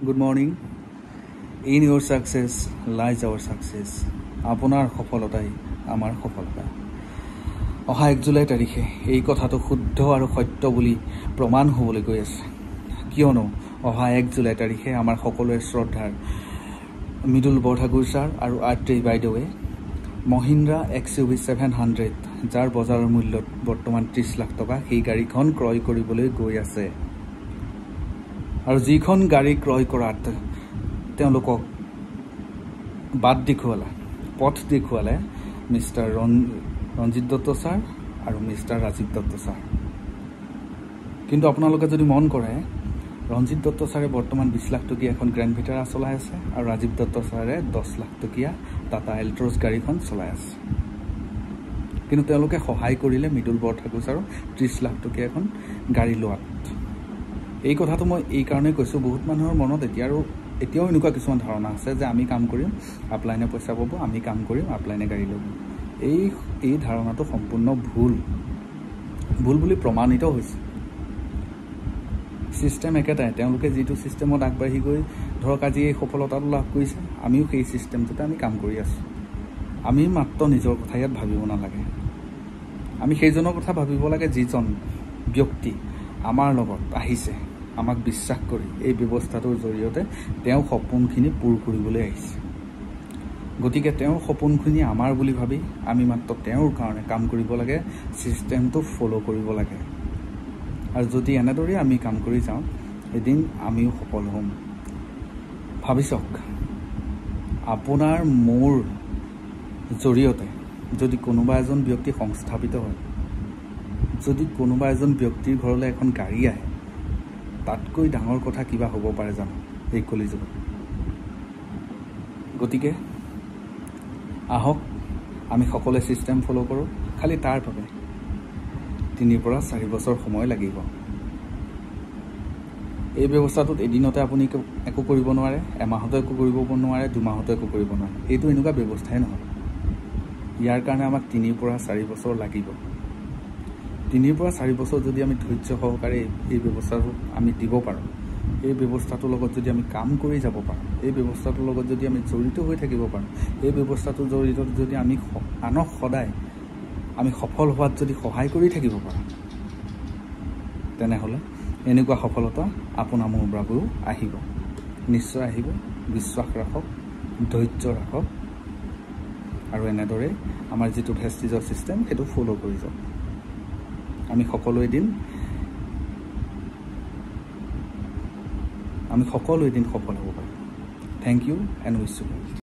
Good morning. In your success lies our success. আপোনাৰ সফলতাই আমাৰ সফলতা। অহা 1 জুলাই তাৰিখে এই কথাটো শুদ্ধ আৰু সত্য বুলি প্ৰমাণ হ'বলৈ গৈ আছে। কিয়নো অহা 1 জুলাই তাৰিখে আমাৰ সকলোৰে শ্ৰদ্ধাৰ মৃদুল বৰঠাকুৰ ছাৰ আৰু আৰ্ট্ৰেই বাইদেৱে মহিন্দ্ৰা XUV 700 যাৰ বজাৰৰ মূল্য বৰ্তমান 30 লাখ টকা সেই গাড়ীখন ক্ৰয় কৰিবলৈ গৈ আছে। আৰু যিখন গাড়ী ক্ৰয় কৰাত তেওঁলোকক বাদ দেখুৱালে পথ দেখুৱালে মিষ্টাৰ ৰঞ্জিত দত্ত ছাৰ আৰু মিষ্টাৰ ৰাজীৱ দত্ত ছাৰ। কিন্তু আপোনালোকে যদি মন কৰে ৰঞ্জিত দত্ত ছাৰে বৰ্তমান 20 লাখ টকীয়া এখন গ্ৰেণ্ড ভিটাৰা চলাই আছে আৰু ৰাজীৱ দত্ত ছাৰে 10 লাখ টকীয়া টাটা এল্ট্ৰছ গাড়ীখন চলাই আছে। কিন্তু তেওঁলোকে সহায় কৰিলে মৃদুল বৰঠাকুৰ ছাৰক 30 লাখ টকীয়া এখন গাড়ী লোৱাত। এই কথাটো মই এই কাৰণে কৈছোঁ, বহুত মানুহৰ মনত এতিয়াও এনেকুৱা কিছুমান ধাৰণা আছে যে আমি কাম কৰিম আপলাইনে পইচা পাব, আমি কাম কৰিম আপলাইনে গাড়ী ল'ব। এই ধাৰণাটো সম্পূৰ্ণ ভুল বুলি প্ৰমাণিত হৈছে। ছিষ্টেম একেটাই, তেওঁলোকে যিটো ছিষ্টেমত আগবাঢ়ি গৈ ধৰক আজি এই সফলতাটো লাভ কৰিছে, আমিও সেই ছিষ্টেমটোতে আমি কাম কৰি আছোঁ। আমি মাত্ৰ নিজৰ কথা ইয়াত ভাবিব নালাগে, আমি সেইজনৰ কথা ভাবিব লাগে যিজন ব্যক্তি আমাৰ লগত আহিছে, আমাক বিশ্বাস কৰি এই ব্যৱস্থাটোৰ জৰিয়তে তেওঁ সপোনখিনি পূৰ কৰিবলৈ আহিছে। গতিকে তেওঁৰ সপোনখিনি আমাৰ বুলি ভাবি আমি মাত্ৰ তেওঁৰ কাৰণে কাম কৰিব লাগে, ছিষ্টেমটো ফ'ল' কৰিব লাগে। আৰু যদি এনেদৰে আমি কাম কৰি যাওঁ এদিন আমিও সফল হ'ম। ভাবি চাওক, আপোনাৰ মোৰ জৰিয়তে যদি কোনোবা এজন ব্যক্তি সংস্থাপিত হয়, যদি কোনোবা এজন ব্যক্তিৰ ঘৰলৈ এখন গাড়ী আহে, তাতকৈ ডাঙৰ কথা কিবা হ'ব পাৰে জানো এই কলিযুগত? গতিকে আহক আমি সকলোৱে ছিষ্টেম ফ'ল' কৰোঁ। খালি তাৰ বাবে 3 পৰা 4 বছৰ সময় লাগিব। এই ব্যৱস্থাটোত এদিনতে আপুনি একো কৰিব নোৱাৰে, এমাহতো একো কৰিব নোৱাৰে, 2 মাহতো একো কৰিব নোৱাৰে। এইটো এনেকুৱা ব্যৱস্থাই নহয়। ইয়াৰ কাৰণে আমাক 3 পৰা 4 বছৰ লাগিব। 3 পৰা 4 বছৰ যদি আমি ধৈৰ্য সহকাৰে এই ব্যৱস্থাটো আমি দিব পাৰোঁ, এই ব্যৱস্থাটোৰ লগত যদি আমি কাম কৰি যাব পাৰোঁ, এই ব্যৱস্থাটোৰ লগত যদি আমি জড়িত হৈ থাকিব পাৰোঁ, এই ব্যৱস্থাটোৰ জড়িত যদি আমি আনক সদায় আমি সফল হোৱাত যদি সহায় কৰি থাকিব পাৰোঁ, তেনেহ'লে এনেকুৱা সফলতা আপোনাৰ মোৰ বাবেও আহিব, নিশ্চয় আহিব। বিশ্বাস ৰাখক, ধৈৰ্য ৰাখক আৰু এনেদৰে আমাৰ যিটো ভেষ্টিজৰ ছিষ্টেম সেইটো ফ'ল' কৰি যাওক। আমি সকলো এদিন সফল হ'ব পাৰিম। Thank you and wish U.